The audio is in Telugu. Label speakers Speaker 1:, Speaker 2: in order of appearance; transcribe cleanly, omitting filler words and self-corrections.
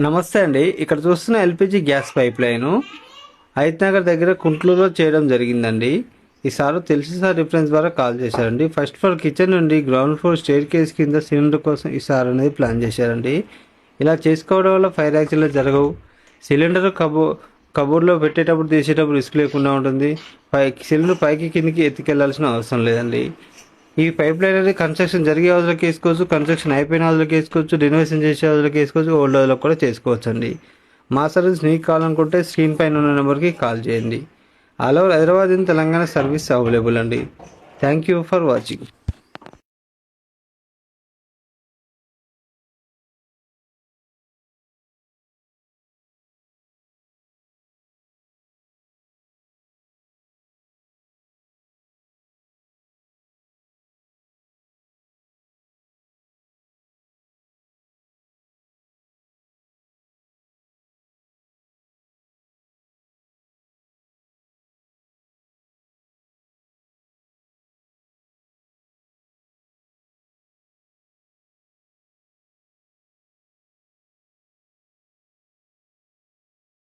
Speaker 1: నమస్తే అండి. ఇక్కడ చూస్తున్న LPG gas pipe line Hayath Nagar దగ్గర కుంట్లూరులో చేయడం జరిగిందండి. ఈ సారు తెలిసిన సార్ రిఫరెన్స్ ద్వారా కాల్ చేశారండి. ఫస్ట్ ఫ్లోర్ కిచెన్ నుండి గ్రౌండ్ ఫ్లోర్ స్టేర్ కేస్ కింద సిలిండర్ కోసం ఈ సార్ అనేది ప్లాన్ చేశారండి. ఇలా చేసుకోవడం వల్ల ఫైర్ యాక్సిడెంట్లు జరగవు. సిలిండర్ కబోర్డ్లో పెట్టేటప్పుడు తీసేటప్పుడు రిస్క్ లేకుండా ఉంటుంది. సిలిండర్ పైకి కిందికి ఎత్తుకెళ్లాల్సిన అవసరం లేదండి. ఈ పైప్ లైన్ అనేది కన్స్ట్రక్షన్ జరిగే హౌస్లోకి వేసుకోవచ్చు, కన్స్ట్రక్షన్ అయిపోయిన హౌస్లోకి వేసుకోవచ్చు, రెనోవేషన్ చేసే హౌస్లోకి వేసుకోవచ్చు, ఓల్డ్ హౌస్లో కూడా చేసుకోవచ్చు అండి. మా సర్వీస్ మీకు కావాలనుకుంటే స్క్రీన్ పైన ఉన్న నెంబర్కి కాల్ చేయండి. All over Hyderabad in Telangana service available అండి. Thank you for watching.